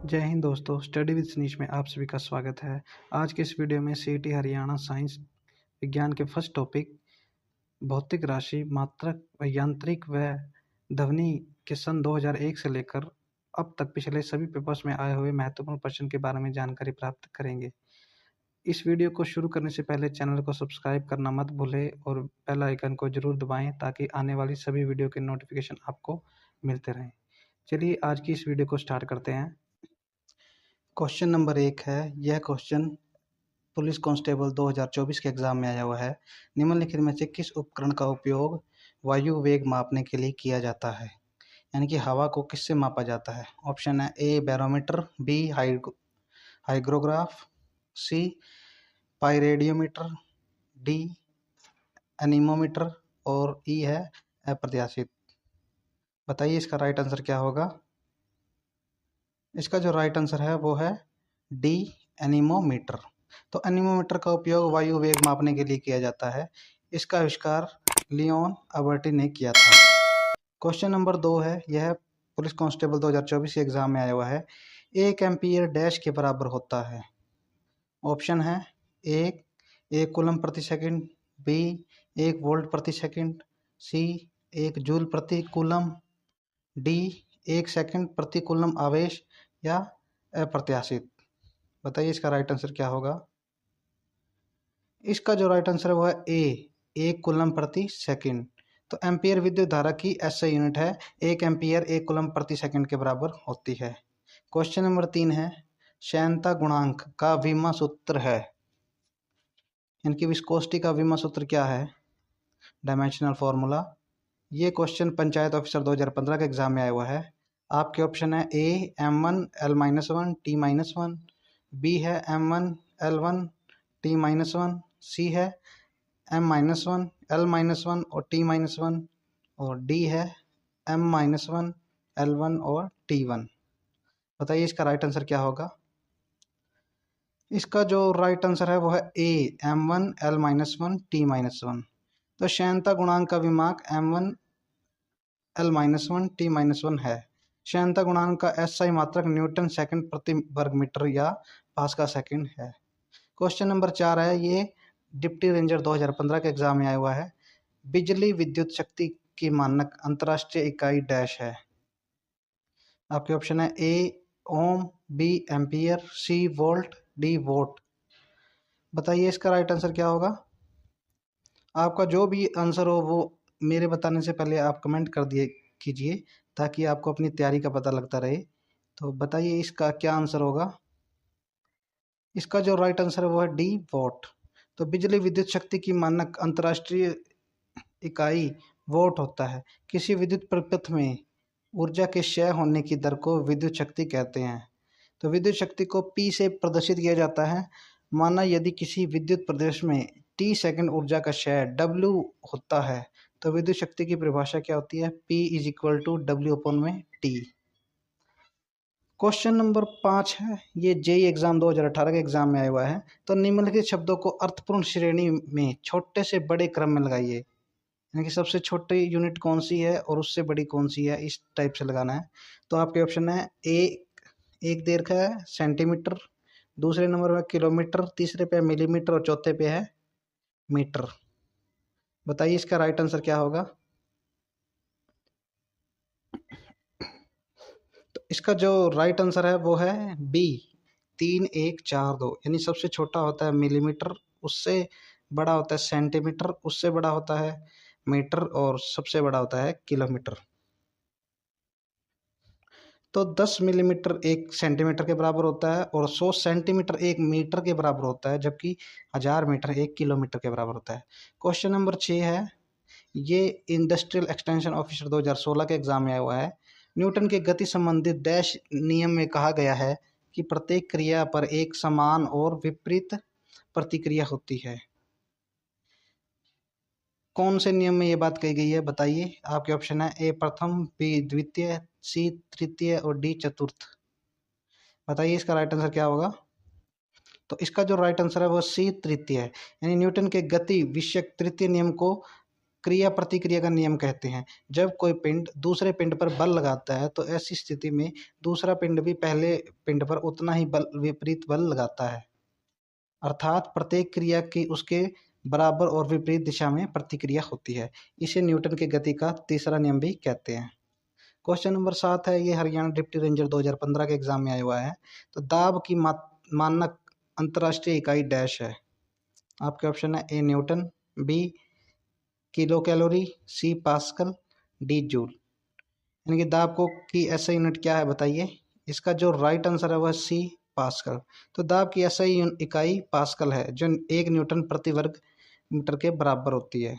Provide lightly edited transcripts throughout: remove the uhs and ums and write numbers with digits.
जय हिंद दोस्तों, study with Sanish में आप सभी का स्वागत है। आज के इस वीडियो में सीईटी हरियाणा साइंस विज्ञान के फर्स्ट टॉपिक भौतिक राशि, मात्रक व यांत्रिक व ध्वनि के सन 2001 से लेकर अब तक पिछले सभी पेपर्स में आए हुए महत्वपूर्ण प्रश्न के बारे में जानकारी प्राप्त करेंगे। इस वीडियो को शुरू करने से पहले चैनल को सब्सक्राइब करना मत भूलें और बेल आइकन को जरूर दबाएं ताकि आने वाली सभी वीडियो के नोटिफिकेशन आपको मिलते रहें। चलिए आज की इस वीडियो को स्टार्ट करते हैं। क्वेश्चन नंबर 1 है। यह क्वेश्चन पुलिस कांस्टेबल 2024 के एग्जाम में आया हुआ है। निम्नलिखित में से किस उपकरण का उपयोग वायु वेग मापने के लिए किया जाता है, यानी कि हवा को किससे मापा जाता है? ऑप्शन है ए बैरोमीटर, बी हाइग्रोग्राफ, सी पाइरेडियोमीटर, डी एनीमोमीटर और ई है अप्रत्याशित। बताइए इसका राइट आंसर क्या होगा? इसका जो राइट आंसर है वो है डी एनीमोमीटर। तो एनीमोमीटर का उपयोग वायु वेग मापने के लिए किया जाता है। इसका आविष्कार लियोन अबर्टी ने किया था। क्वेश्चन नंबर 2 है। यह पुलिस कांस्टेबल 2024 के एग्जाम में आया हुआ है। 1 एम्पीयर डैश के बराबर होता है। ऑप्शन है एक कूलम प्रति सेकंड, बी 1 वोल्ट प्रति सेकंड, सी 1 जूल प्रति कूलम, डी 1 सेकंड प्रति कूलम आवेश या अप्रत्याशित। बताइए इसका राइट आंसर क्या होगा? इसका जो राइट आंसर है वो है ए 1 कूलम प्रति सेकंड। तो एम्पियर विद्युत धारा की एसआई यूनिट है। 1 एम्पियर 1 कूलम प्रति सेकंड के बराबर होती है। क्वेश्चन नंबर 3 है। श्यानता गुणांक का विमा सूत्र है, इनकी विस्कोसिटी का विमा सूत्र क्या है? Dimensional formula. ये क्वेश्चन पंचायत ऑफिसर 2015 के एग्जाम में आया हुआ है। आपके ऑप्शन है ए m1 l-1 t-1, बी है m1 l1 t-1, सी है m-1 l-1 और t-1 और डी है m-1 l1 और t1। बताइए इसका राइट आंसर क्या होगा? इसका जो राइट आंसर है वो है ए m1 l-1 t-1। तो श्यानता गुणांक का विमाक m1 l-1 t-1 है। श्यानता गुणांक का एसआई मात्रक न्यूटन सेकंड प्रति वर्ग मीटर या पास्कल सेकंड है। क्वेश्चन नंबर 4 है। ये डिप्टी रेंजर 2015 के एग्जाम में आया हुआ है। बिजली विद्युत शक्ति की मानक अंतर्राष्ट्रीय इकाई डैश है। आपके ऑप्शन है A ohm, B ampere, C volt, D watt. बताइए इसका राइट आंसर क्या होगा? आपका जो भी आंसर हो वो मेरे बताने से पहले आप कमेंट कर दिए कीजिए ताकि आपको अपनी तैयारी का पता लगता रहे। तो बताइए इसका क्या आंसर होगा? इसका जो राइट आंसर है वो है डी वोट। तो बिजली विद्युत शक्ति की मानक अंतर्राष्ट्रीय इकाई वोट होता है। किसी विद्युत परिपथ में ऊर्जा के क्षय होने की दर को विद्युत शक्ति कहते हैं। तो विद्युत शक्ति को P से प्रदर्शित किया जाता है। माना यदि किसी विद्युत प्रदेश में T सेकंड ऊर्जा का क्षय W होता है तो विद्युत शक्ति की परिभाषा क्या होती है? P = W/T। क्वेश्चन नंबर 5 है। ये जेई एग्जाम 2018 के एग्जाम में आया हुआ है। तो निम्नलिखित शब्दों को अर्थपूर्ण श्रेणी में छोटे से बड़े क्रम में लगाइए, यानी कि सबसे छोटी यूनिट कौन सी है और उससे बड़ी कौन सी है, इस टाइप से लगाना है। तो आपके ऑप्शन है एक दीर्घ है सेंटीमीटर, दूसरे नंबर में किलोमीटर, तीसरे पे मिलीमीटर और चौथे पे है मीटर। बताइए इसका राइट आंसर क्या होगा? तो इसका जो राइट आंसर है वो है बी 3142, यानी सबसे छोटा होता है मिलीमीटर, उससे बड़ा होता है सेंटीमीटर, उससे बड़ा होता है मीटर और सबसे बड़ा होता है किलोमीटर। तो 10 मिलीमीटर 1 सेंटीमीटर के बराबर होता है और 100 सेंटीमीटर 1 मीटर के बराबर होता है, जबकि 1000 मीटर 1 किलोमीटर के बराबर होता है। क्वेश्चन नंबर 6 है। ये इंडस्ट्रियल एक्सटेंशन ऑफिसर 2016 के एग्जाम में आया हुआ है। न्यूटन के गति संबंधित डैश नियम में कहा गया है कि प्रत्येक क्रिया पर एक समान और विपरीत प्रतिक्रिया होती है। कौन से नियम में ये बात कही गई है? बताइए। आपके ऑप्शन है ए प्रथम, बी द्वितीय, सी तृतीय और डी चतुर्थ। बताइए इसका राइट आंसर क्या होगा? तो इसका जो राइट आंसर है वो सी तृतीय है, यानी न्यूटन के गति विषयक तृतीय नियम को क्रिया प्रतिक्रिया का नियम कहते हैं। जब कोई पिंड दूसरे पिंड पर बल लगाता है तो ऐसी स्थिति में दूसरा पिंड भी पहले पिंड पर उतना ही बल विपरीत बल लगाता है, अर्थात प्रत्येक क्रिया की उसके बराबर और विपरीत दिशा में प्रतिक्रिया होती है। इसे न्यूटन की गति का तीसरा नियम भी कहते हैं। क्वेश्चन नंबर 7 है, ये हरियाणा डिप्टी रेंजर 2015 के एग्जाम में आया हुआ है। तो दाब की मानक अंतर्राष्ट्रीय इकाई डैश है। आपके ऑप्शन है A newton, B kilo calorie, C pascal, D joule. यानी कि दाब को की एसआई यूनिट क्या है बताइए। इसका जो राइट आंसर है वह सी पास्कल। तो दाब की एसआई इकाई पास्कल है जो 1 न्यूटन प्रति वर्ग मीटर के बराबर होती है।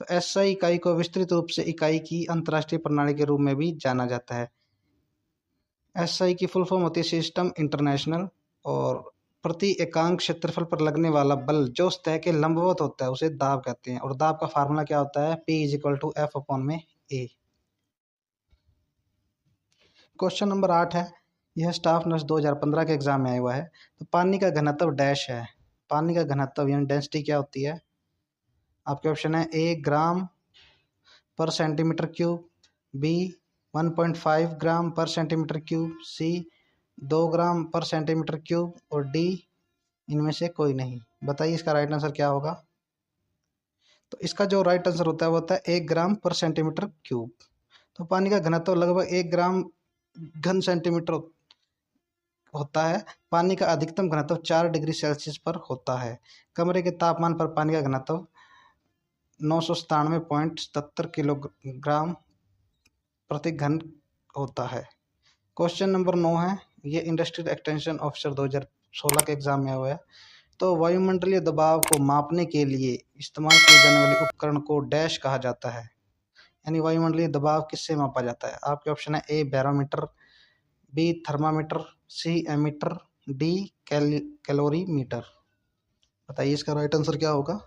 तो एसआई इकाई को विस्तृत रूप से इकाई की अंतर्राष्ट्रीय प्रणाली के रूप में भी जाना जाता है। एसआई की फुल फॉर्म होती है सिस्टम इंटरनेशनल, और प्रति एकांक क्षेत्रफल पर लगने वाला बल जो सतह के लंबवत होता है उसे दाब कहते हैं। और दाब का फार्मूला क्या होता है, P = F अपॉन में A। क्वेश्चन नंबर 8 है, यह स्टाफ नर्स 2015 के एग्जाम में आया हुआ है। तो पानी का घनत्व डैश है। पानी का घनत्व यानी डेंसिटी क्या होती है। आपके ऑप्शन है ए ग्राम पर सेंटीमीटर क्यूब, बी 1.5 ग्राम पर सेंटीमीटर क्यूब, सी 2 ग्राम पर सेंटीमीटर क्यूब, और डी इनमें से कोई नहीं। बताइए इसका राइट आंसर क्या होगा। तो इसका जो राइट आंसर होता है वो होता है 1 ग्राम पर सेंटीमीटर क्यूब। तो पानी का घनत्व लगभग 1 ग्राम घन सेंटीमीटर होता है। पानी का अधिकतम घनत्व 4 डिग्री सेल्सियस पर होता है। कमरे के तापमान पर पानी का घनत्व 997.77 किलोग्राम प्रति घन होता है। क्वेश्चन नंबर 9 है, ये इंडस्ट्रियल एक्सटेंशन ऑफिसर 2016 के एग्जाम में हुआ है। तो वायुमंडलीय दबाव को मापने के लिए इस्तेमाल किए जाने वाले उपकरण को डैश कहा जाता है। यानी वायुमंडलीय दबाव किससे मापा जाता है। आपके ऑप्शन है ए बैरोमीटर, बी थर्मामीटर, सी एमीटर, डी कैलोरीमीटर। बताइए इसका राइट आंसर क्या होगा।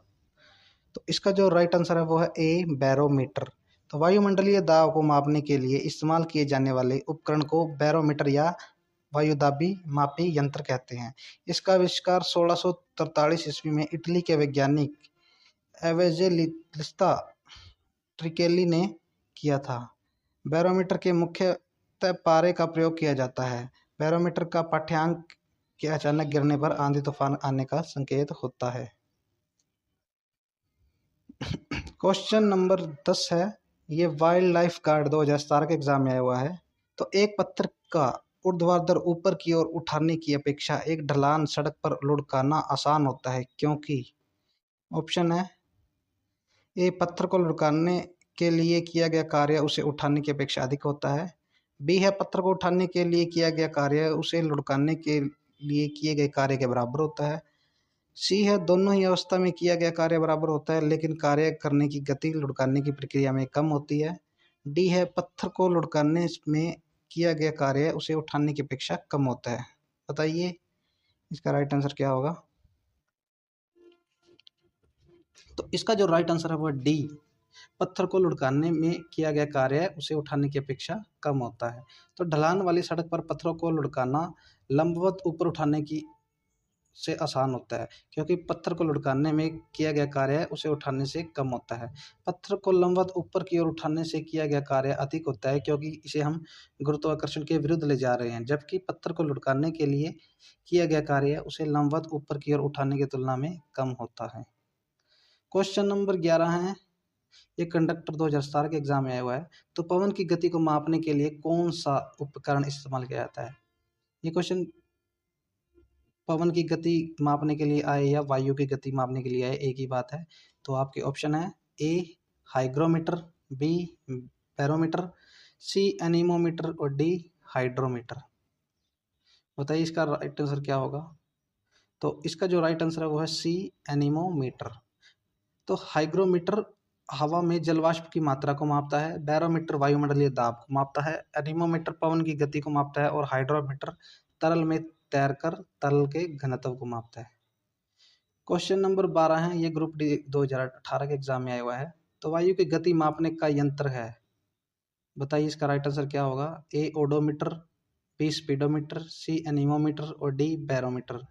तो इसका जो राइट आंसर है वो है ए बैरोमीटर। तो वायुमंडलीय दाब को मापने के लिए इस्तेमाल किए जाने वाले उपकरण को बैरोमीटर या वायुदाबी मापी यंत्र कहते हैं। इसका आविष्कार 1643 ईस्वी में इटली के वैज्ञानिक एवेंजेलिस्ता ट्रिकेली ने किया था। बैरोमीटर के मुख्यतः पारे का प्रयोग किया जाता है। बैरोमीटर का पाठ्यांक के अचानक गिरने पर आंधी तूफान आने का संकेत होता है। क्वेश्चन नंबर 10 है, ये वाइल्ड लाइफ गार्ड 2017 के एग्जाम में आया हुआ है। तो एक पत्थर का ऊर्ध्वाधर ऊपर की ओर उठाने की अपेक्षा एक ढलान सड़क पर लुढ़काना आसान होता है क्योंकि। ऑप्शन है ए पत्थर को लुढ़काने के लिए किया गया कार्य उसे उठाने की अपेक्षा अधिक होता है, बी है पत्थर को उठाने के लिए किया गया कार्य उसे लुढ़काने के लिए किए गए कार्य के बराबर होता है, सी है दोनों ही अवस्था में किया गया कार्य बराबर होता है लेकिन कार्य करने की गति लुढ़काने की प्रक्रिया में कम होती है, डी है पत्थर को लुढ़काने में किया गया कार्य उसे उठाने की अपेक्षा कम होता है। बताइए इसका राइट आंसर क्या होगा। तो इसका जो राइट आंसर है वो डी, पत्थर को लुढ़काने में किया गया कार्य उसे उठाने की अपेक्षा कम होता है। तो ढलान वाली सड़क पर पत्थरों को लुढ़काना लंबवत ऊपर उठाने की से आसान होता है क्योंकि पत्थर को लुढ़काने में किया गया कार्य उसे उठाने से कम होता है। पत्थर को लंबवत ऊपर की ओर उठाने से किया गया कार्य अधिक होता है क्योंकि इसे हम गुरुत्वाकर्षण के विरुद्ध ले जा रहे हैं, जबकि पत्थर को लुढ़काने के लिए किया गया कार्य उसे लंबवत ऊपर की ओर उठाने की तुलना में कम होता है। क्वेश्चन नंबर 11 है, ये कंडक्टर 2017 के एग्जाम में आया हुआ है। तो पवन की गति को मापने के लिए कौन सा उपकरण इस्तेमाल किया जाता है। ये क्वेश्चन पवन की गति मापने के लिए आए या वायु की गति मापने के लिए आए, एक ही बात है। तो आपके ऑप्शन है ए हाइग्रोमीटर, बी बैरोमीटर, सी एनीमोमीटर और डी हाइड्रोमीटर। बताइए इसका राइट आंसर क्या होगा। तो इसका जो राइट आंसर है वो है सी एनीमोमीटर। तो हाइग्रोमीटर हवा में जलवाष्प की मात्रा को मापता है, बैरोमीटर वायुमंडलीय दाब को मापता है, एनीमोमीटर पवन की गति को मापता है और हाइड्रोमीटर तरल में तैरकर तरल के घनत्व को मापता है। क्वेश्चन नंबर 12 है, ये ग्रुप डी 2018 के एग्जाम में आया हुआ है। तो वायु की गति मापने का यंत्र है। बताइए इसका राइट आंसर क्या होगा। ए ओडोमीटर, बी स्पीडोमीटर, सी एनीमोमीटर और डी बैरोमीटर।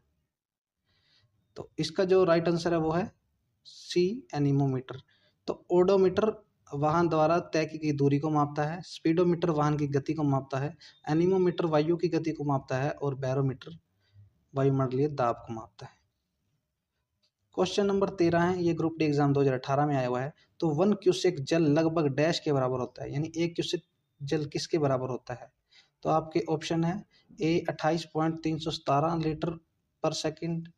तो इसका जो राइट आंसर है वो है सी एनीमोमीटर। तो ओडोमीटर वाहन द्वारा तय की गई दूरी को मापता है, स्पीडोमीटर वाहन की गति को मापता है, एनीमोमीटर वायु की गति को मापता है और बैरोमीटर वायुमंडलीय दाब को मापता है। क्वेश्चन नंबर 13 है, ये ग्रुप डी एग्जाम 2018 में आया हुआ है। तो 1 क्यूसेक जल लगभग डैश के बराबर होता है, यानी 1 क्यूसेक जल किसके बराबर होता है? तो आपके ऑप्शन है ए 28.317 लीटर पर सेकंड,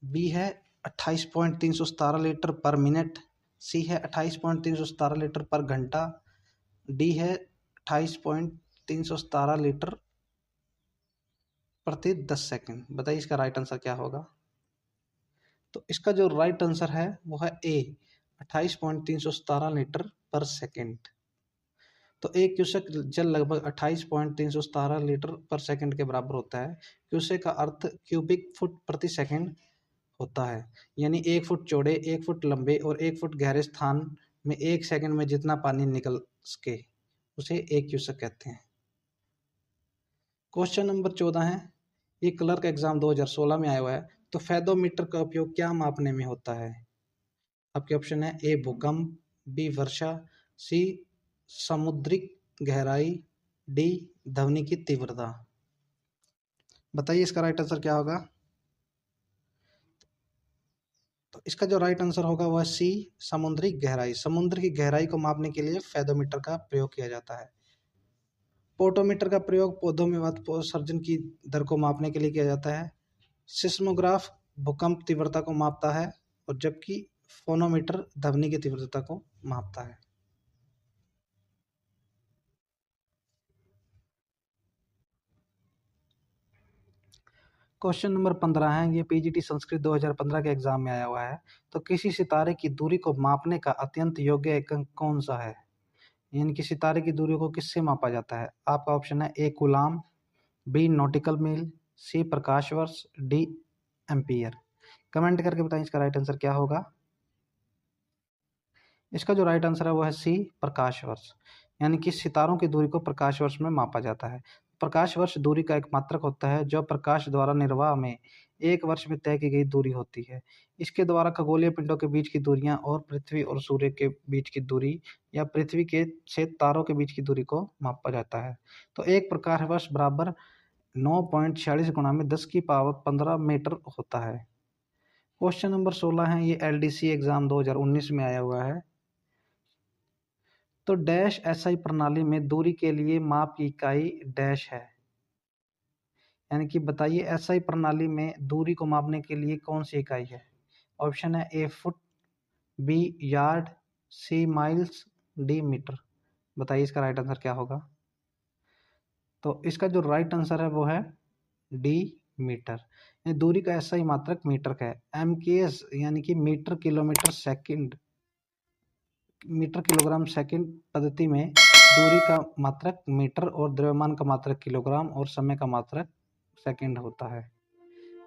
बी है 28.317 लीटर पर मिनट, सी है 28.317 लीटर पर घंटा, डी है 28.317 लीटर प्रति 10 सेकंड। बताइए इसका राइट आंसर क्या होगा? तो इसका जो राइट आंसर है वो है ए 28.317 लीटर पर सेकंड। तो एक क्यूसेक जल लगभग 28.317 लीटर पर सेकंड के बराबर होता है। क्यूसेक का अर्थ क्यूबिक फुट प्रति सेकंड होता है, यानी 1 फुट चौड़े, 1 फुट लंबे और 1 फुट गहरे स्थान में 1 सेकंड में जितना पानी निकल सके उसे 1 क्यूसेक कहते हैं। क्वेश्चन नंबर 14 है, ये क्लर्क एग्जाम 2016 में आया हुआ है। तो फेदोमीटर का उपयोग क्या मापने में होता है? आपके ऑप्शन है ए भूकंप, बी वर्षा, सी समुद्रिक गहराई, डी ध्वनि की तीव्रता। बताइए इसका राइट आंसर क्या होगा? तो इसका जो राइट आंसर होगा वह सी समुद्री गहराई। समुद्र की गहराई को मापने के लिए फेदोमीटर का प्रयोग किया जाता है। पोटोमीटर का प्रयोग पौधों में वाष्पोत्सर्जन की दर को मापने के लिए किया जाता है। सिस्मोग्राफ भूकंप तीव्रता को मापता है और जबकि फोनोमीटर ध्वनि की तीव्रता को मापता है। क्वेश्चन नंबर 15 है, ये पीजीटी संस्कृत 2015 के एग्जाम में आया हुआ है। तो किसी सितारे की दूरी को मापने का अत्यंत योग्य एकक कौन सा है? यानी कि सितारे की दूरी को किससे मापा जाता है? आपका ऑप्शन है ए कूलाम, बी नॉटिकल मील, सी प्रकाश वर्ष, डी एम्पियर। कमेंट करके बताएं इसका राइट आंसर क्या होगा। इसका जो राइट आंसर है वो है सी प्रकाश वर्ष, यानी कि सितारों की दूरी को प्रकाश वर्ष में मापा जाता है। प्रकाश वर्ष दूरी का एक मात्रक होता है जो प्रकाश द्वारा निर्वाह में एक वर्ष में तय की गई दूरी होती है। इसके द्वारा खगोलीय पिंडों के बीच की दूरियां और पृथ्वी और सूर्य के बीच की दूरी या पृथ्वी के से तारों के बीच की दूरी को मापा जाता है। तो एक प्रकाश वर्ष बराबर 9.46 गुणा में 10 की पावर 15 मीटर होता है। क्वेश्चन नंबर 16 है, ये एलडीसी एग्जाम 2019 में आया हुआ है। तो डैश एसआई प्रणाली में दूरी के लिए माप की इकाई डैश है, यानी कि बताइए एसआई प्रणाली में दूरी को मापने के लिए कौन सी इकाई है? ऑप्शन है ए फुट, बी यार्ड, सी माइल्स, डी मीटर। बताइए इसका राइट आंसर क्या होगा। तो इसका जो राइट आंसर है वो है डी मीटर। दूरी का एसआई मात्रक मीटर का है। एमकेएस यानी कि metre kilometre second, metre kilogram second पद्धति में दूरी का मात्रक मीटर और द्रव्यमान का मात्रक किलोग्राम और समय का मात्रक सेकंड होता है।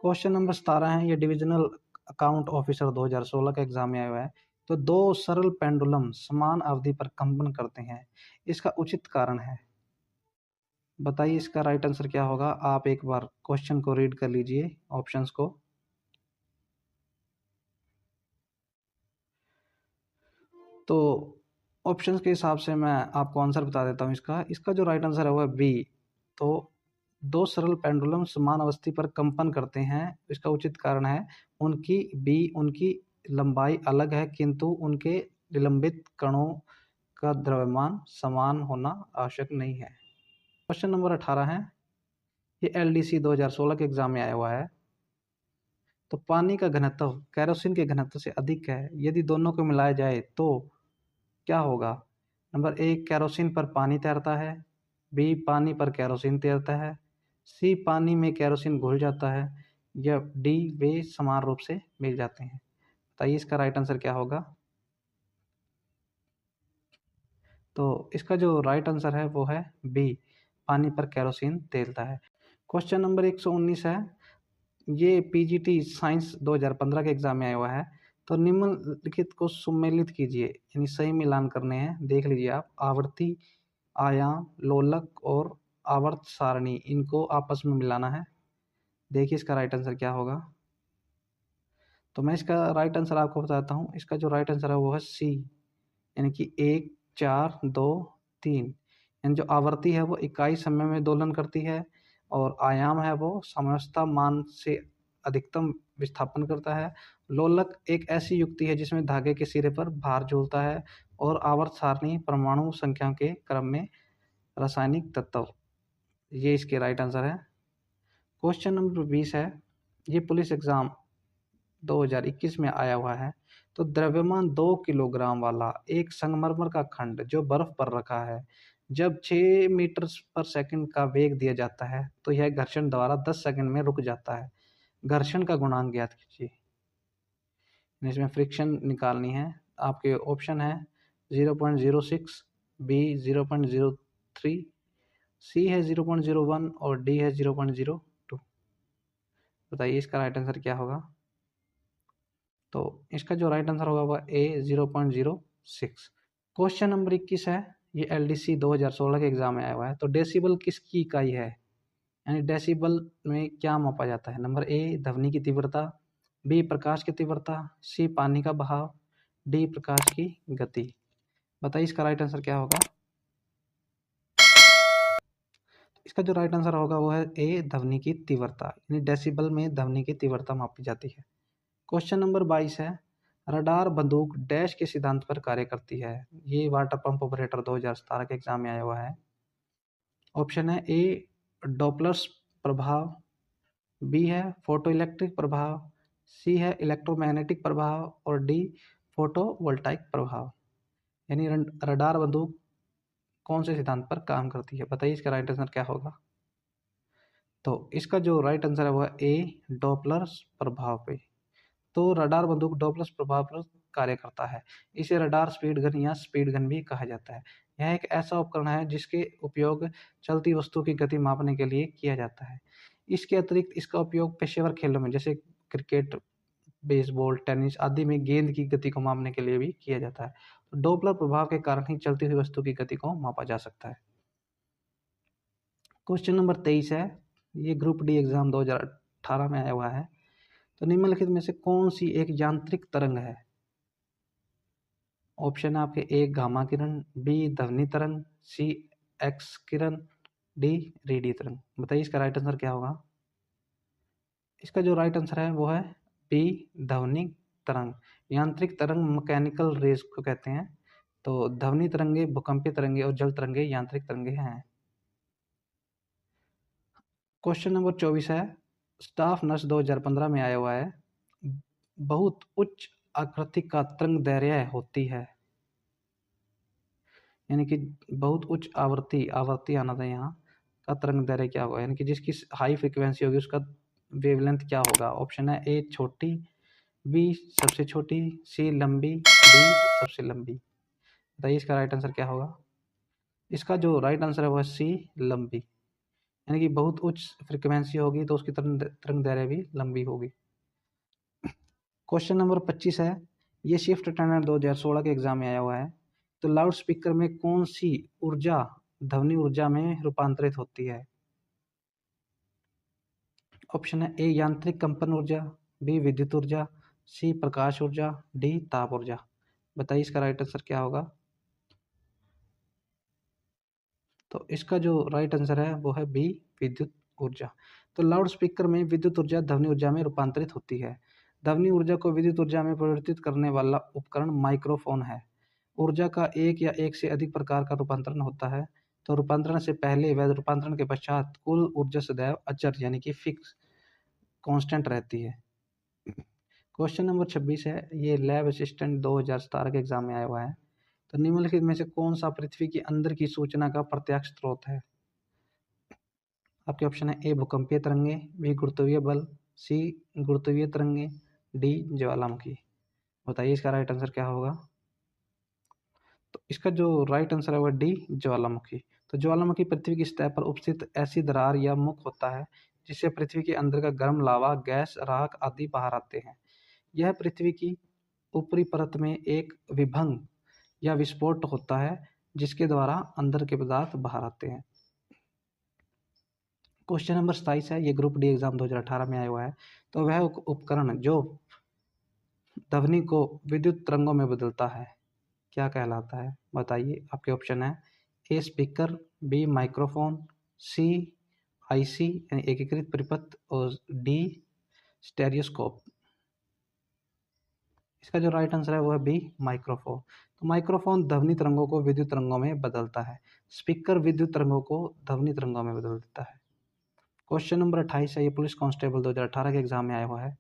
क्वेश्चन नंबर 17 है, ये डिविजनल अकाउंट ऑफिसर 2016 का एग्जाम में आया हुआ है। तो दो सरल पेंडुलम समान अवधि पर कंपन करते हैं, इसका उचित कारण है। बताइए इसका राइट आंसर क्या होगा। आप एक बार क्वेश्चन को रीड कर लीजिए, ऑप्शंस को। तो ऑप्शंस के हिसाब से मैं आपको आंसर बता देता हूँ इसका। इसका जो राइट आंसर है वो है बी। तो दो सरल पेंडुलम समान अवस्थी पर कंपन करते हैं, इसका उचित कारण है उनकी लंबाई अलग है किंतु उनके निलंबित कणों का द्रव्यमान समान होना आवश्यक नहीं है। क्वेश्चन नंबर 18 है, ये एलडीसी 2016 के एग्जाम में आया हुआ है। तो पानी का घनत्व केरोसिन के घनत्व से अधिक है, यदि दोनों को मिलाया जाए तो क्या होगा? नंबर ए केरोसिन पर पानी तैरता है, बी पानी पर केरोसिन तैरता है, सी पानी में केरोसिन घुल जाता है, या डी वे समान रूप से मिल जाते हैं। बताइए इसका राइट आंसर क्या होगा। तो इसका जो राइट आंसर है वो है बी, पानी पर केरोसिन तैरता है। क्वेश्चन नंबर 119 है, ये पीजीटी साइंस 2015 के एग्जाम में आया हुआ है। तो निम्नलिखित को सुमेलित कीजिए, यानी सही मिलान करने हैं। देख लीजिए आप, आवृत्ति, आयाम, लोलक और आवर्त सारणी, इनको आपस में मिलाना है। देखिए इसका राइट आंसर क्या होगा। तो मैं इसका राइट आंसर आपको बताता हूँ। इसका जो राइट आंसर है वो है सी, यानी कि 1, 4, 2, 3। यानी जो आवृत्ति है वो इकाई समय में दोलन करती है, और आयाम है वो साम्यावस्था मान से अधिकतम विस्थापन करता है। लोलक एक ऐसी युक्ति है जिसमें धागे के सिरे पर भार झूलता है, और आवर्त सारणी परमाणु संख्या के क्रम में रासायनिक तत्व। ये इसके राइट आंसर है। क्वेश्चन नंबर 20 है, ये पुलिस एग्जाम 2021 में आया हुआ है। तो द्रव्यमान 2 किलोग्राम वाला एक संगमरमर का खंड जो बर्फ पर रखा है, जब 6 मीटर पर सेकंड का वेग दिया जाता है तो यह घर्षण द्वारा 10 सेकंड में रुक जाता है। घर्षण का गुणांक ज्ञात कीजिए। इसमें फ्रिक्शन निकालनी है। आपके ऑप्शन है 0.06, बी 0.03, सी है 0.01 और डी है 0.02। बताइए इसका राइट आंसर क्या होगा। तो इसका जो राइट आंसर होगा वह ए 0.06। क्वेश्चन नंबर 21 है, ये LDC 2016 के एग्जाम में आया हुआ है। तो डेसिबल किसकी इकाई है, यानी डेसिबल में क्या मापा जाता है। नंबर ए ध्वनि की तीव्रता, बी प्रकाश की तीव्रता, सी पानी का बहाव, डी प्रकाश की गति। बताइए इसका राइट आंसर क्या होगा। इसका जो राइट आंसर होगा वो है ए ध्वनि की तीव्रता, यानी डेसिबल में ध्वनि की तीव्रता मापी जाती है। क्वेश्चन नंबर 22 है, रडार बंदूक डैश के सिद्धांत पर कार्य करती है। ये वाटर पंप ऑपरेटर 2017 के एग्जाम में आया हुआ है। ऑप्शन है ए डॉपलर्स प्रभाव, बी है फोटो इलेक्ट्रिक प्रभाव, सी है इलेक्ट्रोमैग्नेटिक प्रभाव और डी फोटोवोल्टाइक प्रभाव। यानी रडार बंदूक कौन से सिद्धांत पर काम करती है। बताइए इसका राइट आंसर क्या होगा। तो इसका जो राइट आंसर है वो है ए डॉपलर्स प्रभाव पे। तो रडार बंदूक डॉपलर्स प्रभाव पर कार्य करता है। इसे रडार स्पीड गन या स्पीड गन भी कहा जाता है। यह एक ऐसा उपकरण है जिसके उपयोग चलती वस्तु की गति मापने के लिए किया जाता है। इसके अतिरिक्त इसका उपयोग पेशेवर खेलों में जैसे क्रिकेट, बेसबॉल, टेनिस आदि में गेंद की गति को मापने के लिए भी किया जाता है। तो डॉपलर प्रभाव के कारण ही चलती हुई वस्तु की गति को मापा जा सकता है। क्वेश्चन नंबर 23 है, ये ग्रुप डी एग्जाम 2018 में आया हुआ है। तो निम्नलिखित में से कौन सी एक यांत्रिक तरंग है। ऑप्शन है आपके ए गामा किरण, बी ध्वनि तरंग, सी एक्स किरण, डी रेडियो तरंग। बताइए इसका राइट आंसर क्या होगा। इसका जो राइट आंसर है वो है बी ध्वनि तरंग। यांत्रिक तरंग मैकेनिकल रेज को कहते हैं। तो ध्वनि तरंगे भूकंपीय तरंगे और जल तरंगे यांत्रिक तरंगे हैं। क्वेश्चन नंबर 24 है, स्टाफ नर्स 2015 में आया हुआ है। बहुत उच्च आकृति का तरंग दैर्घ्य होती है, यानी कि बहुत उच्च आवर्ती आना था यहाँ का तरंग दैर्घ्य क्या होगा, यानी कि जिसकी हाई फ्रीक्वेंसी होगी उसका वेवलेंथ क्या होगा। ऑप्शन है ए छोटी, बी सबसे छोटी, सी लंबी, डी सबसे लंबी। बताइए इसका राइट आंसर क्या होगा। इसका जो राइट आंसर है वह सी लंबी, यानी कि बहुत उच्च फ्रीक्वेंसी होगी तो उसकी तरंग दैर्घ्य भी लंबी होगी। क्वेश्चन नंबर 25 है, ये शिफ्ट अटेंडेंट 2016 के एग्जाम में आया हुआ है। तो लाउड स्पीकर में कौन सी ऊर्जा ध्वनि ऊर्जा में रूपांतरित होती है। ऑप्शन है ए यांत्रिक कंपन ऊर्जा, बी विद्युत ऊर्जा, सी प्रकाश ऊर्जा, डी ताप ऊर्जा। बताइए इसका राइट आंसर क्या होगा। तो इसका जो राइट आंसर है वो है बी विद्युत ऊर्जा। तो लाउड स्पीकर में विद्युत ऊर्जा ध्वनि ऊर्जा में रूपांतरित होती है। ध्वनि ऊर्जा को विद्युत ऊर्जा में परिवर्तित करने वाला उपकरण माइक्रोफोन है। ऊर्जा का एक या एक से अधिक प्रकार का रूपांतरण होता है। तो रूपांतरण से पहले व रूपांतरण के पश्चात कुल ऊर्जा सदैव अचर यानी कि फिक्स कांस्टेंट रहती है। क्वेश्चन नंबर 26 है, ये लैब असिस्टेंट 2017 के एग्जाम में आया हुआ है। तो निम्नलिखित में से कौन सा पृथ्वी के अंदर की सूचना का प्रत्यक्ष स्रोत है। आपके ऑप्शन है ए भूकंपीय तरंगे, बी गुरुत्वीय बल, सी गुरुत्वीय तरंगे, डी ज्वालामुखी। बताइए इसका राइट आंसर क्या होगा। तो इसका जो राइट आंसर है वह डी ज्वालामुखी। तो ज्वालामुखी पृथ्वी की सतह पर उपस्थित ऐसी दरार या मुख होता है जिससे पृथ्वी के अंदर का गर्म लावा, गैस, राख आदि बाहर आते हैं। यह पृथ्वी की ऊपरी परत में एक विभंग या विस्फोट होता है जिसके द्वारा अंदर के पदार्थ बाहर आते हैं। क्वेश्चन नंबर 27 है, ये ग्रुप डी एग्जाम 2018 में आया हुआ है। तो वह उपकरण जो ध्वनि को विद्युत तरंगों में बदलता है क्या कहलाता है? बताइए। आपके ऑप्शन है a speaker, B microphone, C IC यानी एकीकृत परिपथ और डी स्टेरियोस्कोप। इसका जो राइट आंसर है वो है बी माइक्रोफोन। तो माइक्रोफोन ध्वनि तरंगों को विद्युत तरंगों में बदलता है, स्पीकर विद्युत तरंगों को ध्वनि तरंगों में बदल देता है। क्वेश्चन नंबर 28 है, ये पुलिस कांस्टेबल 2018 के एग्जाम में आया हुआ है।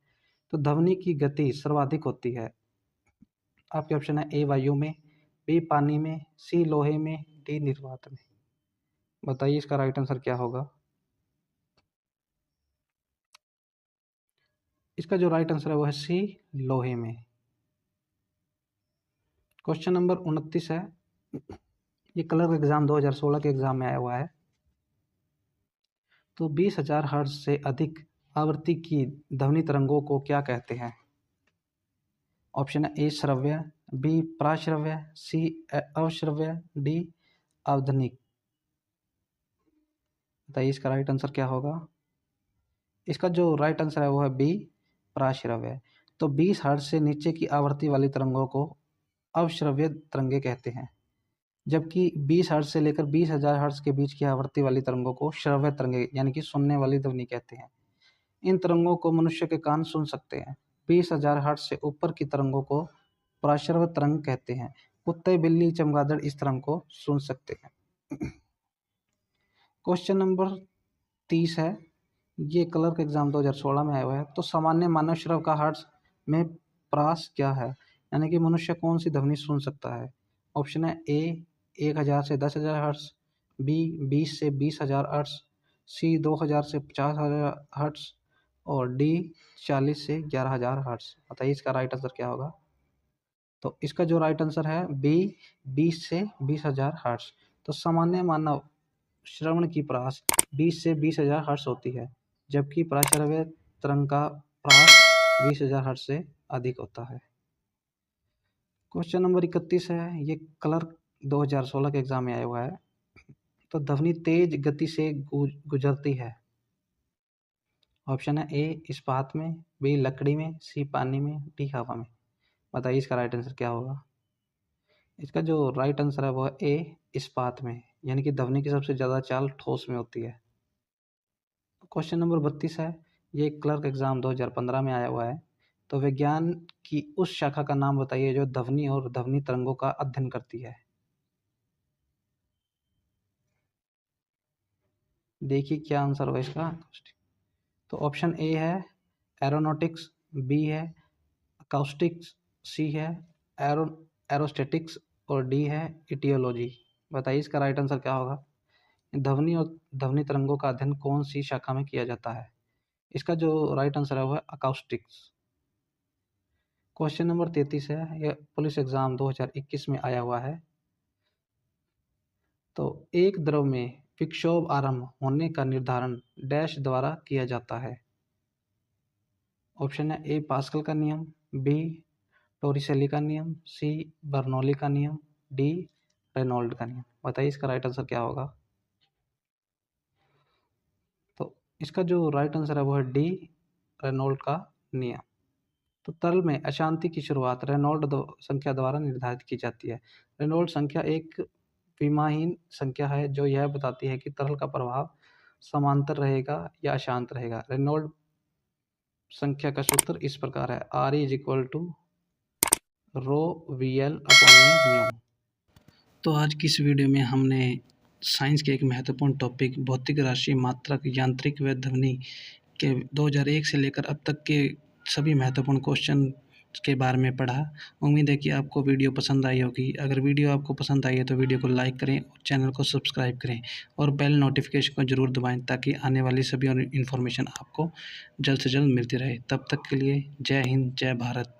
तो ध्वनि की गति सर्वाधिक होती है। आपके ऑप्शन है ए वायु में, बी पानी में, सी लोहे में, डी निर्वात में। बताइए इसका राइट आंसर क्या होगा? इसका जो राइट आंसर है वो है सी लोहे में। क्वेश्चन नंबर 29 है, ये क्लर्क एग्जाम 2016 के एग्जाम में आया हुआ है। तो 20,000 हर्ट्ज से अधिक आवृत्ति की ध्वनि तरंगों को क्या कहते हैं? ऑप्शन है ए श्रव्य, बी प्राश्रव्य, सी अवश्रव्य, डी आवधनिक। बताइए इसका राइट आंसर क्या होगा? इसका जो राइट आंसर है वो है बी प्राश्रव्य। तो 20 हर्ट्ज से नीचे की आवृत्ति वाली तरंगों को अवश्रव्य तरंगे कहते हैं, जबकि 20 हर्ट्ज से लेकर 20,000 हर्ट्ज के बीच की आवृत्ति वाली तरंगों को श्रव्य तरंगे यानी कि सुनने वाली ध्वनि कहते हैं। इन तरंगों को मनुष्य के कान सुन सकते हैं। 20,000 हर्ट्ज से ऊपर की तरंगों को प्राश्रव्य तरंग कहते हैं। कुत्ते, बिल्ली, चमगादड़ इस तरंग को सुन सकते हैं। क्वेश्चन नंबर 30 है, ये क्लर्क एग्जाम 2016 में आया हुआ है। तो सामान्य मानव श्रव का हर्ट्ज में प्रास क्या है, यानी कि मनुष्य कौन सी ध्वनि सुन सकता है? ऑप्शन है ए 1,000 से 10,000 हर्ट्ज, बी 20 से 20,000 हर्ट्ज, सी 2,000 से 50,000 हर्ट्ज और डी 40 से 11,000 हर्ट्ज। बताइए इसका राइट आंसर क्या होगा? तो इसका जो राइट आंसर है बी 20 से 20,000 हर्ट्ज। तो सामान्य मानव श्रवण की प्रास 20 से 20,000 हर्ट्ज होती है, जबकि प्राश्रव्य तरंग का प्रास 20,000 हर्ट्ज से अधिक होता है। क्वेश्चन नंबर 31 है, ये क्लर्क 2016 के एग्जाम में आया हुआ है। तो ध्वनि तेज गति से गुजरती है। ऑप्शन है ए इस्पात में, बी लकड़ी में, सी पानी में, डी हवा में। बताइए इसका राइट आंसर क्या होगा? इसका जो राइट आंसर है वो है ए इस्पात में, यानी कि ध्वनि की सबसे ज़्यादा चाल ठोस में होती है। क्वेश्चन नंबर 32 है, ये क्लर्क एग्जाम 2015 में आया हुआ है। तो विज्ञान की उस शाखा का नाम बताइए जो ध्वनि और ध्वनि तरंगों का अध्ययन करती है। देखिए क्या आंसर होगा इसका। तो ऑप्शन ए है एरोनॉटिक्स, बी है अकाउस्टिक्स, सी है एरोस्टेटिक्स और डी है इटियोलॉजी। बताइए इसका राइट आंसर क्या होगा? ध्वनि और ध्वनि तरंगों का अध्ययन कौन सी शाखा में किया जाता है? इसका जो राइट आंसर है वो है अकाउस्टिक्स। क्वेश्चन नंबर 33 है, यह पुलिस एग्जाम 2021 में आया हुआ है। तो एक द्रव में विक्षोभ आरंभ होने का निर्धारण डैश द्वारा किया जाता है। ऑप्शन है ए पास्कल का नियम, बी टोरिसेली का नियम, सी बर्नौली का नियम, डी रेनॉल्ड का नियम। बताइए इसका राइट आंसर क्या होगा? तो इसका जो राइट आंसर है वो है डी रेनॉल्ड का नियम। तो तरल में अशांति की शुरुआत रेनॉल्ड संख्या द्वारा निर्धारित की जाती है। रेनॉल्ड संख्या एक विमाहीन संख्या है जो यह बताती है कि तरल का प्रभाव समांतर रहेगा या अशांत रहेगा। रेनॉल्ड संख्या का सूत्र इस प्रकार है, R is equal to rho V L upon mu. तो आज की इस वीडियो में हमने साइंस के एक महत्वपूर्ण टॉपिक भौतिक राशि, मात्रक, यांत्रिक व ध्वनि के 2001 से लेकर अब तक के सभी महत्वपूर्ण क्वेश्चन के बारे में पढ़ा। उम्मीद है कि आपको वीडियो पसंद आई होगी। अगर वीडियो आपको पसंद आई है तो वीडियो को लाइक करें और चैनल को सब्सक्राइब करें और बेल नोटिफिकेशन को ज़रूर दबाएं ताकि आने वाली सभी इन्फॉर्मेशन आपको जल्द से जल्द मिलती रहे। तब तक के लिए जय हिंद, जय भारत।